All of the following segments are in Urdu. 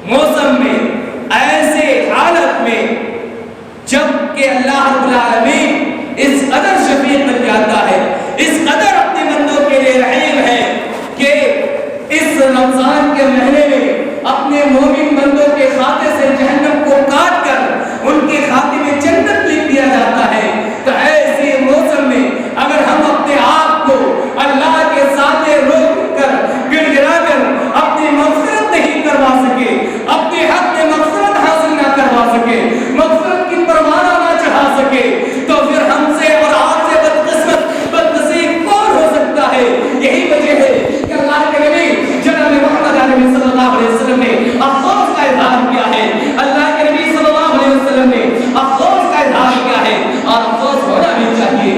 موسم میں، ایسے حالت میں جب کہ اللہ رب العالمین اس قدر شفیق بن جاتا ہے، اس قدر اپنے بندوں کے لیے رحیم ہے کہ اس رمضان کے مہینے میں اپنے مومن بندوں کے کھاتے سے جہنم کو کاٹ کر ان کے کھاتے میں جنت لکھ دیا جاتا ہے۔ تو ایسے موسم میں اگر ہم اپنے آپ کو اللہ کے سامنے روک کر گڑ گڑا کر اپنی مغفرت نہیں کروا سکے، اپنے حق میں مغفرت حاصل نہ کروا سکے، مغفرت کی پروانہ نہ چڑھا سکے، تو پھر ہم سے اور آپ سے بدقسمت بدنصیب کون ہو سکتا ہے؟ یہی وجہ ہے کہ اللہ کے نبی جناب محمد عربی صلی اللہ علیہ وسلم نے افسوس کا اظہار کیا ہے، اللہ کے نبی صلی اللہ علیہ وسلم نے افسوس کا اظہار کیا ہے، اور افسوس ہونا بھی چاہیے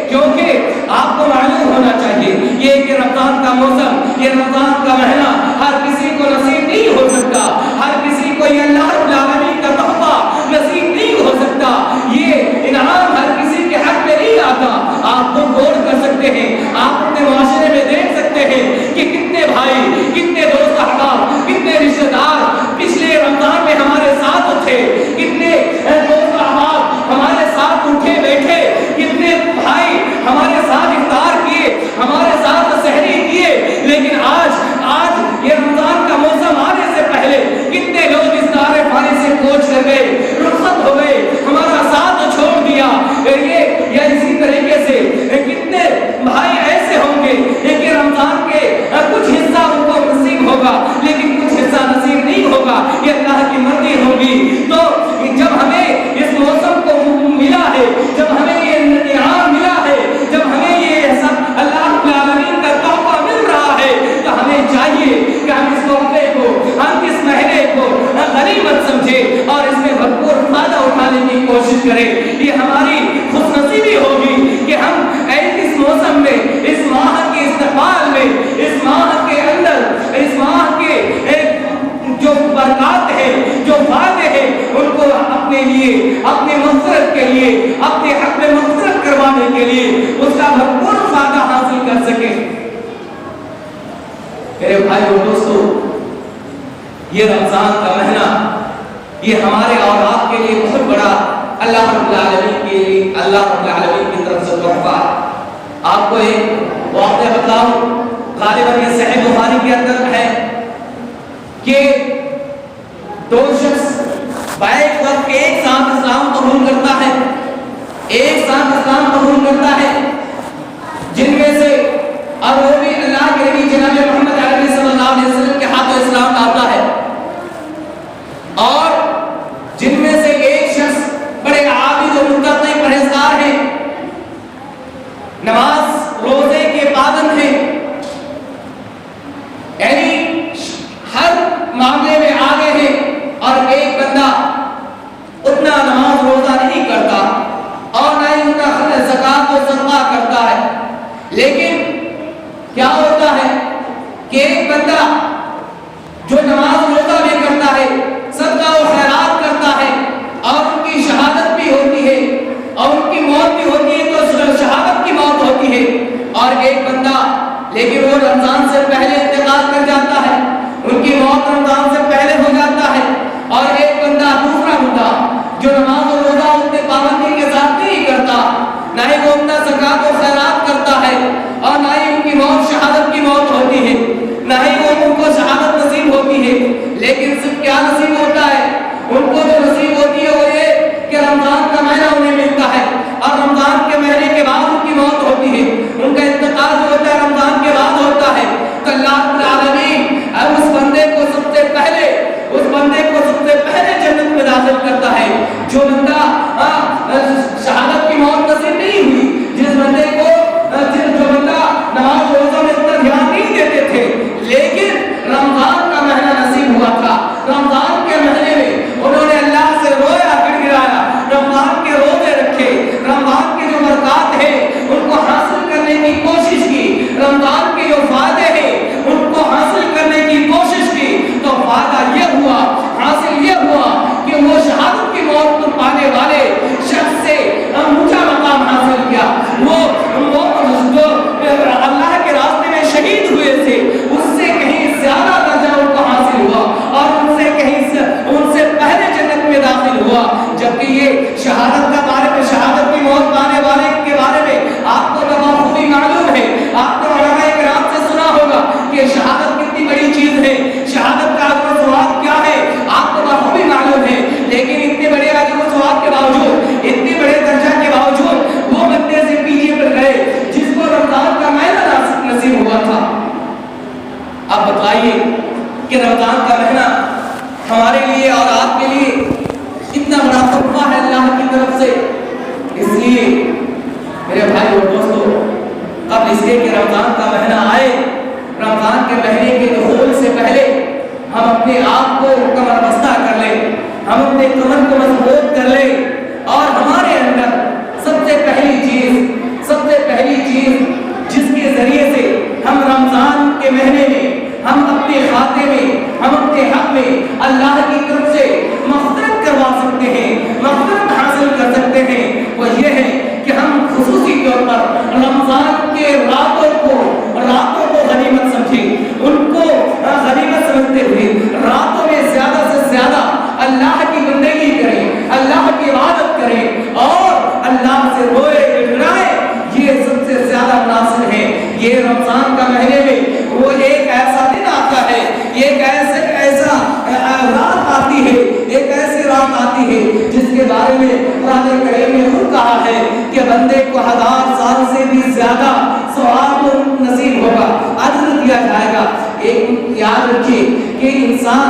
کیونکہ آپ کو معلوم ہونا چاہیے یہ کہ رمضان کا موسم، یہ رمضان کا مہینہ ہر کسی کو نصیب نہیں ہو سکتا، ہر کسی کو یہ اللہ رب العالمین کا تحفہ نصیب نہیں ہو سکتا، یہ انعام ہر کسی کے حق میں نہیں آتا۔ آپ تو غور کر سکتے ہیں، آپ اپنے معاشرے میں دیکھ سکتے ہیں کہ کتنے بھائی، کتنے دوست احباب، کتنے رشتہ دار پچھلے رمضان میں ہمارے ساتھ تھے، کتنے دوست احباب ہمارے ساتھ اٹھے بیٹھے، کتنے بھائی ہمارے ساتھ افطار کیے، ہمارے ساتھ سحری کیے، لیکن آج یہ رمضان کا موسم آنے سے پہلے کتنے لوگ اس دار فانی سے کوچ کر گئے، رخصت ہو گئے، ہمارا ساتھ چھوڑ دیا۔ یا اسی طریقے سے کتنے بھائی ایسے ہوں گے کہ رمضان کے کچھ حصہ ان کو نصیب ہوگا لیکن کچھ حصہ نصیب نہیں ہوگا، یہ اللہ کی مرضی ہوگی۔ تو جب ہمیں اس موسم کو ملا ہے، جب ہمیں یہ انعام ملا ہے، جب ہمیں یہ سب اللہ رب العالمین کا تحفہ مل رہا ہے، تو ہمیں چاہیے کہ ہم اس موقع کو، ہم اس مہینے کو غنیمت سمجھیں اور اس میں بھرپور فائدہ اٹھانے کی کوشش کریں۔ یہ ہماری خوش نصیبی ہوگی کہ ہم اس موسم میں، اس ماہ کے استقبال میں، اس ماہ کے اندر، اس ماہ کے جو برکات ہیں، جو فائدے ہیں، ان کو اپنے لیے، اپنے مغفرت کے لیے، اپنے حق میں مغفرت کروانے کے لیے اس کا بھرپور فائدہ حاصل کر سکیں۔ میرے بھائی اور دوستو، یہ رمضان کا مہینہ یہ ہمارے اور آپ کے لیے بہت بڑا اللہ رب العالمین کی طرف سے تحفہ ہے۔ آپ کو ایک واقعہ بتاؤں، غالباً یہ صحیح بخاری کے اندر ہے کہ دو شخص بیک وقت ایک ساتھ اسلام قبول کرتا ہے، ایک ساتھ اسلام قبول کرتا ہے، جن میں سے اور وہ بھی اللہ کے نبی جناب محمد عربی صلی اللہ علیہ وسلم کے ہاتھوں اسلام لاتا ہے، اور جن میں سے ایک شخص بڑے عابد و متقی پرہیزگار ہیں، نماز روزے کے پابند ہیں، یعنی ہر معاملے میں آگے ہیں، اور ایک بندہ اتنا نماز روزہ نہیں کرتا اور نہ ہی اتنا زکات و صدقہ کرتا ہے، لیکن کیا ہوتا ہے کہ ایک بندہ جو نماز روزہ بھی کرتا ہے، صدقہ و خیرات کرتا ہے، اور ان کی شہادت بھی ہوتی ہے اور ان کی موت بھی ہوتی ہے، تو شہادت کی موت ہوتی ہے، اور ایک بندہ لیکن وہ رمضان سے پہلے انتقال کر جاتا ہے، ان کی موت رمضان سے پہلے ہو جاتا ہے، اور ایک بندہ دوسرا بندہ جو نماز و روزہ اتنے پابندی کے ساتھ نہیں کرتا، نہ ہی وہ اتنا زکات و خیرات کرتا ہے، اور نہ ہی ان کی موت شہادت کی موت ہوتی ہے، نہ ہی وہ ان کو شہادت نصیب ہوتی ہے، لیکن صرف کیا نصیب ہوتا ہے؟ ان کو جو نصیب ہوتی ہے وہ یہ کہ رمضان کا مہینہ انہیں ملتا ہے، اور رمضان کے مہینے کے بعد ان کی موت ہوتی ہے، ان کا انتقال جو ہوتا ہے رمضان کے بعد ہوتا ہے۔ تو اللہ رب العالمین اس بندے کو سب سے پہلے کہ رمضان کا مہینہ ہمارے لیے اور آپ کے لیے اتنا بڑا تحفہ ہے اللہ کی طرف سے. اس لیے میرے بھائی اور دوستو، قبل اس کے کہ رمضان کا مہینہ آئے، رمضان کے مہینے کے دخول سے پہلے ہم اپنے آپ کو کمر بستہ کر لیں، ہم اپنے کمر کو مضبوط کر لیں، اور ہمارے اندر سب سے پہلی چیز جس کے ذریعے سے ہم رمضان کے مہینے میں ہم اپنے خاتے میں، ہم اپنے حق میں اللہ کی طرف سے مغفرت کروا سکتے ہیں، مغفرت حاصل کر سکتے ہیں، وہ یہ ہے کہ ہم خصوصی طور پر رمضان کے راتوں کو غنیمت سمجھیں، ان کو غنیمت سمجھتے ہوئے راتوں میں زیادہ سے زیادہ اللہ کی بندگی کریں، اللہ کی عبادت کریں اور اللہ سے روئے گڑائے. یہ سب سے زیادہ مناسب ہے. یہ رمضان کا مہینے میں وہ ایک ایسا دن آتا ہے، ایک ایسا رات آتی ہے، ایک ایسی رات آتی ہے جس کے بارے میں قرآن کریم نے خود کہا ہے کہ بندے کو 1000 سال سے بھی زیادہ ثواب نصیب ہوگا، اجر دیا جائے گا. ایک یاد رکھیے کہ انسان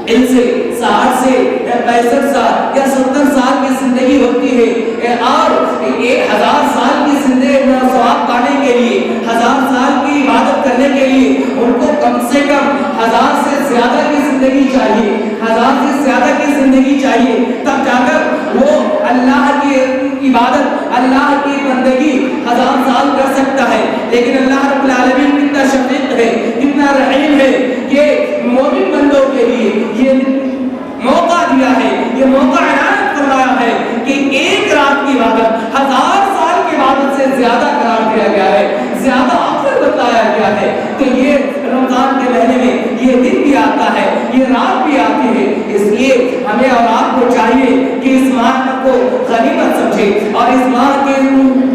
ان سے 60 سے 65 سال یا 70 سال کی زندگی ہوتی ہے، اور 1000 سال کی زندگی ثواب پانے کے لیے، 1000 سال کی عبادت کرنے کے لیے ان کو کم سے کم 1000 سے زیادہ کی زندگی چاہیے، 1000 سے زیادہ کی زندگی چاہیے، تب جا کر وہ اللہ کی عبادت، اللہ کی بندگی 1000 سال کر سکتا ہے. لیکن اللہ رب العالمین کتنا شفیق ہے، کتنا رحیم ہے، یہ مومن بندوں کے لیے یہ موقع دیا ہے، یہ موقع عنایت فرمایا ہے کہ ایک رات کی عبادت 1000 سال کی عبادت سے زیادہ قرار دیا گیا ہے، زیادہ افضل بتایا گیا ہے. تو یہ رمضان کے مہینے میں یہ دن بھی آتا ہے، یہ رات بھی آتی ہے. اس لیے ہمیں اور آپ کو چاہیے کہ اس ماہ کو غنیمت سمجھیں اور اس ماہ کے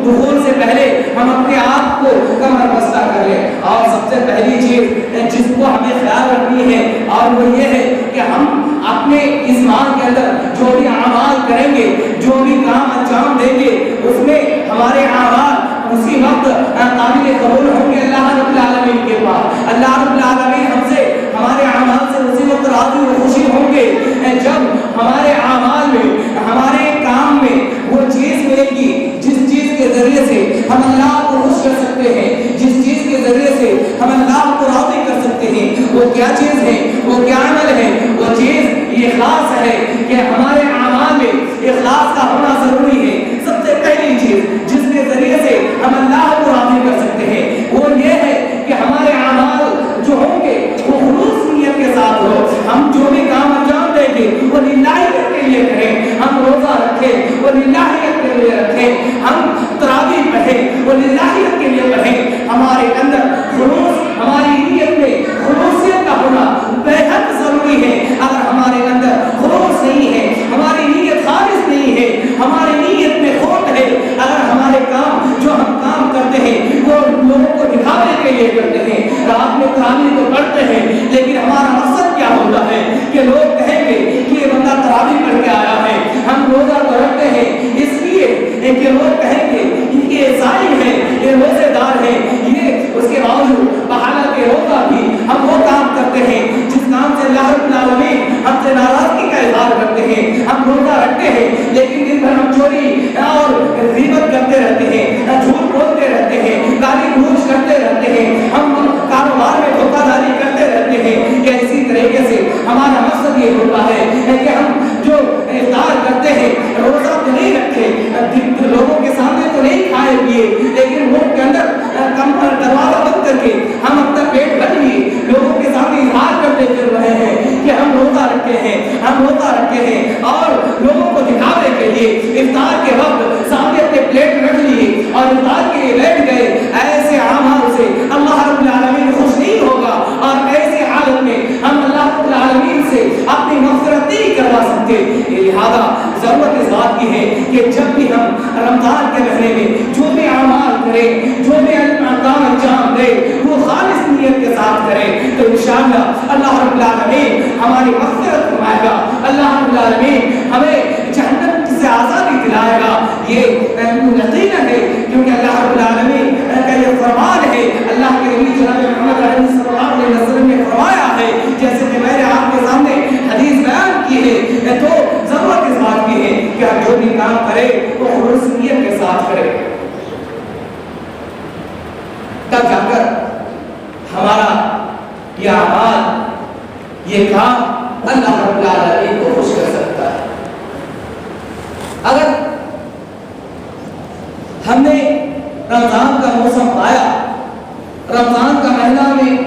دخول سے پہلے ہم اپنے آپ کو کمر بستہ کر لیں. اور سب سے پہلی چیز جس کو ہمیں خیال رکھنی ہے اور وہ یہ ہے کہ ہم اپنے اس ماہ کے اندر جو بھی اعمال کریں گے، جو بھی کام انجام دیں گے، اس میں ہمارے اعمال اسی وقت قابل قبول ہوں گے اللہ رب العالمین کے پاس. اللہ رب العالمین ہم سے، ہمارے اعمال سے اسی وقت راضی و خوشی ہوں گے جب ہمارے اعمال میں، ہمارے کام میں وہ چیز ملے گی جس چیز کے ذریعے سے ہم اللہ کو خوش کر سکتے ہیں، جس چیز کے ذریعے سے ہم اللہ کو راضی کر سکتے ہیں. وہ کیا چیز ہے، وہ کیا عمل ہے؟ وہ چیز یہ اخلاص ہے کہ ہمارے اعمال میں اخلاص کا ہونا ضروری ہے. سب سے پہلی چیز جس کے ذریعے سے ہم اللہ کو راضی کر سکتے ہیں وہ یہ ہے کہ ہمارے اعمال جو ہوں گے وہ خلوص نیت کے ساتھ ہو. ہم جو بھی کام انجام دیں گے وہ للہیت کے لیے کریں. ہم روزہ رکھیں وہ للہیت کے لیے رکھیں. ہم تراویح پڑھیں وہ للہیت کے لیے پڑھیں. ہمارے اندر خلوص، ہماری نیت میں خلوصیت کا ہونا بے حد ضروری ہے. اگر ہمارے اندر خلوص نہیں ہے، ہماری نیت خالص نہیں ہے، ہماری نیت میں کھوٹ ہے، اگر ہمارے کام جو ہم کام کرتے ہیں وہ لوگوں کو دکھانے کے لیے کرتے ہیں، رات میں تراویح تو پڑھتے ہیں لیکن ہمارا مقصد کیا ہوتا ہے کہ لوگ کہیں گے کہ یہ بندہ تراویح پڑھ کے آیا ہے. ہم روزہ تو رکھتے ہیں اس لیے کہ لوگ کہیں گے یہ صائم ہے، یہ روزے دار ہے. یہ اس کے باوجود بہانہ کے روزہ بھی ہم وہ کام کرتے ہیں جس کام سے اللہ رب العالمین ہم سے ناراضگی کا اظہار کرتے ہیں. ہم روزہ رکھتے ہیں لیکن دن بھر ہم چوری اور غیبت کرتے رہتے ہیں، جھوٹ بولتے رہتے ہیں، گالی گلوچ کرتے رہتے ہیں، ہم کاروبار میں دھوکہ داری کرتے رہتے ہیں. یا اسی طریقے سے ہمارا مقصد یہ ہوتا ہے کہ ہم جو افطار کرتے ہیں، روزہ تو نہیں رکھتے، لوگوں کے سامنے تو نہیں کھائے پیے، لیکن منہ کے اندر دروازہ بند کر کے ہم اپنا پیٹ بھر لیے لوگوں کے سامنے اظہار کرتے پھر رہے ہیں کہ ہم روزہ رکھے ہیں، ہم روزہ رکھے ہیں، اور لوگوں کو دکھانے کے لیے افطار کے وقت سامنے اپنے پلیٹ رکھ لیے اور افطار کے لیے بیٹھ گئے. ایسے اعمال سے اللہ رب العالمین خوش نہیں ہوگا اور ایسے حالت میں ہم اللہ رب العالمین سے اپنی مغفرت نہیں کروا سکتے. لہذا ضرورت اس بات کی ہے کہ جب بھی ہم رمضان کے مہینے میں جو بھی اعمال کریں، جو بھی کام انجام دیں، وہ خالص نیت کے ساتھ کریں تو انشاءاللہ اللہ رب العالمین ہماری مغفرت فرمائے گا. اللہ رب العالمین ہمیں جہنم سے آزادی دلائے گا. یہ یقین ہے کیونکہ اللہ رب العالمین کا یہ فرمان ہے. اللہ کے نبی جناب محمد صلی اللہ علیہ وسلم نے فرمایا ہے یہ کام اللہ رب العالمین کو خوش کر سکتا ہے۔ اگر ہم نے رمضان کا موسم پایا، رمضان کا مہینہ میں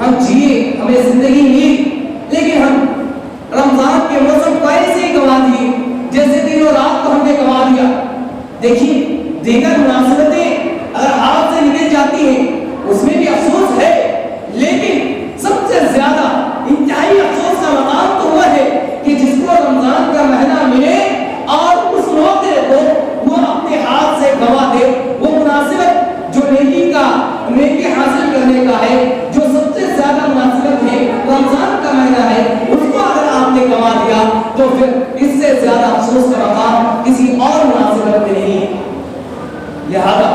ہم جیے، ہمیں زندگی ملی، لیکن ہم رمضان کے موسم کو ایسے ہی گوا دیے جیسے دن اور رات کو ہم نے گوا دیا۔ دیکھیے دیگر مناسبتیں اگر ہاتھ سے نکل جاتی ہیں اس میں بھی افسوس ہے، لیکن سب سے زیادہ انتہائی افسوس کا مقام تو وہ ہے کہ جس کو رمضان کا مہینہ ملے اور اس موقع کو وہ اپنے ہاتھ سے گوا دے۔ وہ مناسبت جو نیکی حاصل کرنے کا ہے، جو سب سے زیادہ مناسبت ہے رمضان کا مہینہ ہے، اس کو اگر آپ نے گوا دیا تو پھر اس سے زیادہ افسوس کا مقام کسی اور مناسبت میں نہیں۔ لہذا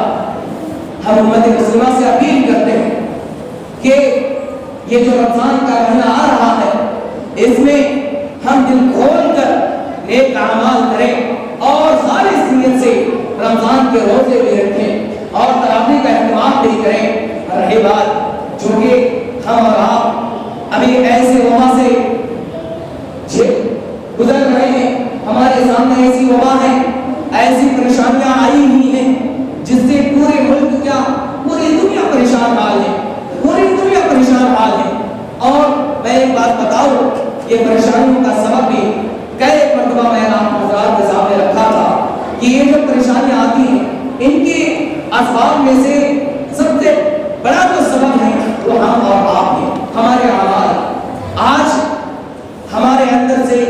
ہم امت مسلمہ سے اپیل کرتے ہیں کہ یہ جو رمضان کا مہینہ آ رہا ہے اس میں ہم دل کھول کر نیک اعمال کریں اور خالص نیت سے رمضان کے روزے بھی رکھیں اور تراویح کا اہتمام بھی کریں۔ رہی بات جو کہ ہم اور آپ ابھی ایسے وبا سے گزر رہے ہیں، ہمارے سامنے ایسی وبا ہے، ایسی پریشانیاں آئی ہوئی ہیں جس سے پورے ملک کیا پوری دنیا پریشان حال ہے، پوری دنیا پریشان حال ہے۔ اور میں ایک بات بتاؤں، یہ پریشانیوں کا سبب بھی کئی مرتبہ میں آپ حضرات کے سامنے رکھا تھا کہ یہ جو پریشانیاں آتی ہیں ان کے اسباب میں سے سب سے بڑا جو سبب ہے وہ ہم اور آپ ہیں، ہمارے اعمال۔ آج ہمارے اندر سے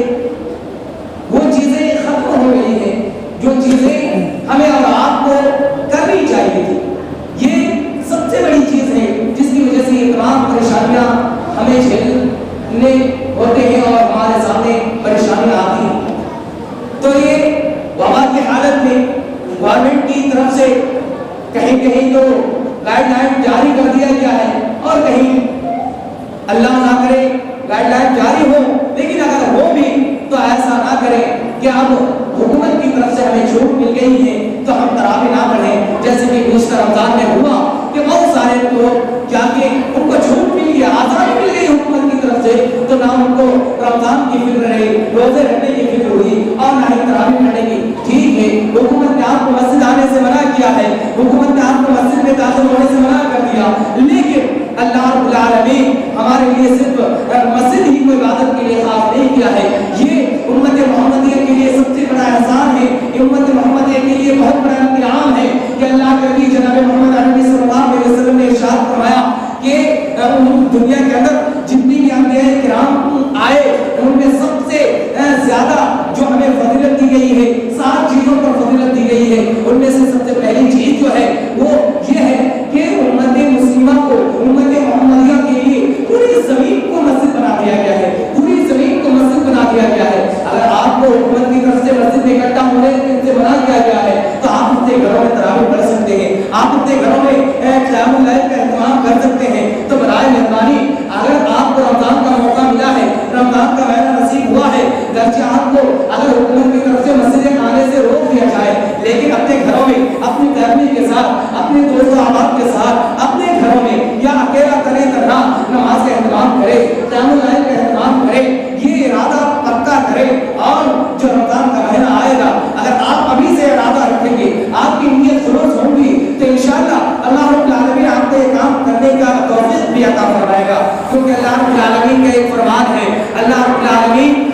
وہ چیزیں ختم ہو گئی ہیں جو چیزیں ہمیں اور آپ کو کرنی چاہیے تھی۔ یہ سب سے بڑی چیز ہے جس کی وجہ سے یہ تمام پریشانیاں ہمیں جھیلنے ہوتے ہیں اور ہمارے سامنے پریشانیاں آتی ہیں۔ تو یہ وبا کی حالت میں گورنمنٹ کی طرف سے کہیں کہیں تو گائیڈ لائن جاری کر دیا گیا ہے اور کہیں اللہ نہ کرے گائیڈ لائن جاری ہو، لیکن اگر ہو بھی تو ایسا نہ کریں کہ اب حکومت کی طرف سے ہمیں چھوٹ مل گئی ہے تو ہم تراویح نہ پڑھیں، جیسے کہ گزشتہ رمضان میں ہوا کہ بہت سارے لوگ جا کے ان کو چھوٹ مل گیا، آزادی مل گئی حکومت کی طرف سے، تو نہ ان کو رمضان کی فکر رہی، روزے رکھنے کی فکر ہوئی اور نہ ہی تراویح پڑھنے کی۔ ٹھیک ہے، حکومت نے آپ کو مسجد آنے سے منع کیا ہے، حکومت نے آپ کو مسجد میں داخل ہونے سے منع کر دیا، لیکن اللہ رب العالمین ہمارے لیے صرف مسجد ہی کو عبادت کے لیے خاص نہیں کیا ہے، یہ امت محمدیہ کے لیے سب سے بڑا احسان ہے، یہ امت محمدیہ کے لیے بہت بڑا انعام ہے کہ اللہ کے نبی جناب محمد عربی صلی اللہ علیہ وسلم نے ارشاد فرمایا کہ دنیا کے اندر جتنی بھی انبیاء کرام آئے ان میں سب سے زیادہ جو ہمیں فضیلت دی گئی ہے، 7 چیزوں پر فضیلت دی گئی ہے، ان میں سے سب سے پہلی چیز جو ہے وہ یہ ہے کہ امت مسلمہ کو، امت محمدیہ کے لیے پوری زمین کو مسجد بنا دیا گیا ہے، پوری زمین کو مسجد بنا دیا گیا ہے۔ اگر آپ کو حکومت کی طرف سے مسجد میں اکٹھا ہونے سے منع کیا گیا ہے تو آپ اپنے گھروں میں تراویح پڑھ سکتے ہیں، آپ اپنے گھروں میں قیام اللیل کا اہتمام کر سکتے ہیں۔ تو برائے مہربانی اگر آپ کو رمضان کا موقع ملا ہے، رمضان کا مہینہ نصیب ہوا ہے، گرچہ آپ کو اگر حکومت کی طرف سے مسجد آنے سے روک دیا جائے، لیکن اپنے گھروں میں اپنی فیملی کے ساتھ، اپنے دوست و احباب کے ساتھ، اپنے گھروں میں یا اکیلا کرے تنہا نماز کا اہتمام کرے، قیام اللیل کا اہتمام کرے، یہ ارادہ پکا کرے اور جو رمضان کا مہینہ آئے گا اگر آپ ابھی سے ارادہ رکھیں گے، آپ کی نیت خلوص ہوگی تو انشاءاللہ اللہ رب العالمین آپ کو یہ کام کرنے کا توفیق بھی عطا فرمائے گا، کیونکہ اللہ رب العالمین کا ایک فرمان ہے، اللہ رب العالمین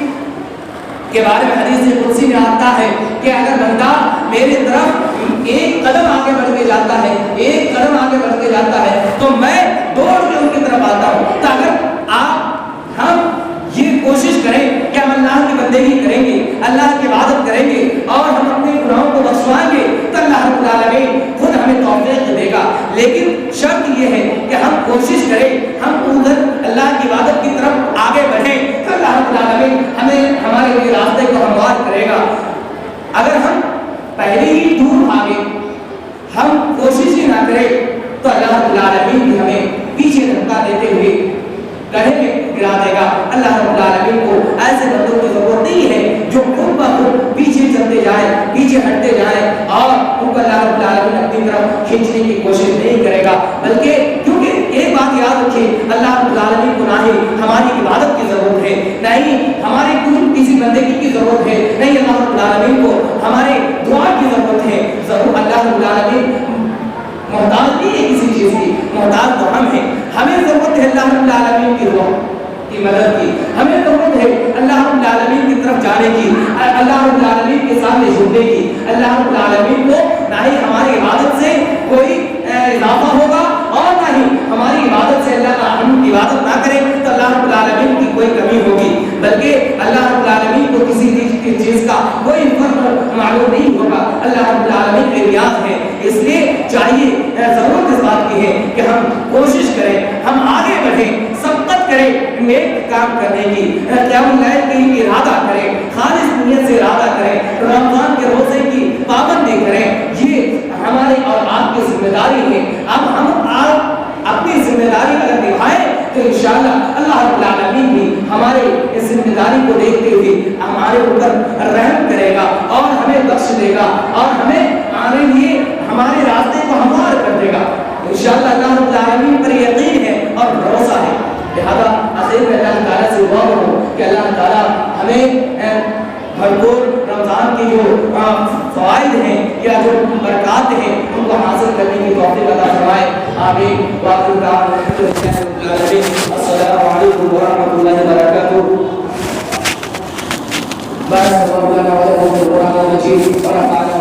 کے بارے میں حدیث قدسی میں آتا ہے کہ اگر بندہ میرے طرف ایک قدم آگے بڑھ کے جاتا ہے، ایک قدم آگے بڑھ کے جاتا ہے تو میں دوڑ کے ان کی طرف آتا ہوں۔ تو اگر ہم یہ کوشش کریں کہ ہم اللہ کی بندگی کریں گے، اللہ کی عبادت کریں گے اور ہم اپنے گناہوں کو بخشوائیں گے تو اللہ رب العالمین خود ہمیں توفیق دے گا، لیکن شرط یہ ہے کہ ہم کوشش کریں، ہم ادھر اللہ کی عبادت کی طرف آگے بڑھیں تو اللہ رب العالمین ہمیں ہمارے لیے راستے کو ہموار کرے گا۔ اگر ہم پہلے ہی دور بھاگے، ہم کوشش ہی نہ کریں تو اللہ رب العالمین بھی ہمیں پیچھے دھکا دیتے ہوئے گڑھے میں گرا دے گا۔ اللہ رب العالمین کو ایسے بندوں کی ضرورت نہیں ہے جو خود بخود پیچھے چلتے جائیں، پیچھے ہٹتے جائیں اور ان کو اللہ رب العالمین اپنی طرف کھینچنے کی کوشش نہیں کرے گا، بلکہ کیونکہ ایک بات یاد رکھیں، اللہ رب العالمین کو نہ ہی ہماری عبادت کی نہیں ہمارے کسی بندگی کی ضرورت ہے، نہیں اللہ رب العالمین کو ہمارے دعا کی ضرورت ہے. ضرور اللہ رب العالمین محتاج نہیں ہے کسی چیز کی، محتاج تو ہم ہیں. ہمیں ضرورت ہے اللہ رب العالمین کی دعا کی مدد کی، ہمیں ضرورت ہے اللہ رب العالمین کی طرف جانے کی، اللہ رب العالمین کے سامنے جھکنے کی. اللہ رب العالمین کو نہ ہی ہماری عبادت سے کوئی اضافہ ہوگا اور نہ ہی ہماری عبادت سے اللہ ہم عبادت نہ کریں تو اللہ رب العالمین کی کوئی کمی ہوگی، بلکہ اللہ رب العالمین کو کسی چیز کا کوئی فرق معلوم نہیں ہوگا. اللہ رب العالمین کے ریاض ہے، اس لیے چاہیے ضرورت اس بات کی ہے کہ ہم کوشش کریں، ہم آگے بڑھیں، سبقت کریں نیک کام کرنے کی، قیام اللیل کے لیے ارادہ کریں، خالص نیت سے ارادہ کریں، رمضان کے روزے کی پابندی کریں. یہ ہماری اور آپ کی ذمہ داری ہے. اب ہم اپنی ذمہ داری اگر نبھائیں تو انشاءاللہ اللہ رب العالمین بھی ہمارے اس ذمہ داری کو دیکھتے ہوئے ہمارے اوپر رحم کرے گا اور ہمیں بخش دے گا اور ہمارے لیے ہمارے راستے کو ہموار کر دے گا. انشاءاللہ اللہ رب العالمین پر یقین ہے اور بھروسہ ہے. لہذا آخر میں اللہ تعالیٰ سے دعا کروں کہ اللہ تعالیٰ ہمیں بھرپور رمضان کی جو فوائد ہیں یا جو برکات ہیں ان کو حاصل کرنے کی توفیق عطا فرمائے. آمین. وآخر دعوانا السلام علیکم ورحمۃ اللہ وبرکاتہ. بارک اللہ لنا ولکم فی القرآن المجید ونفعنا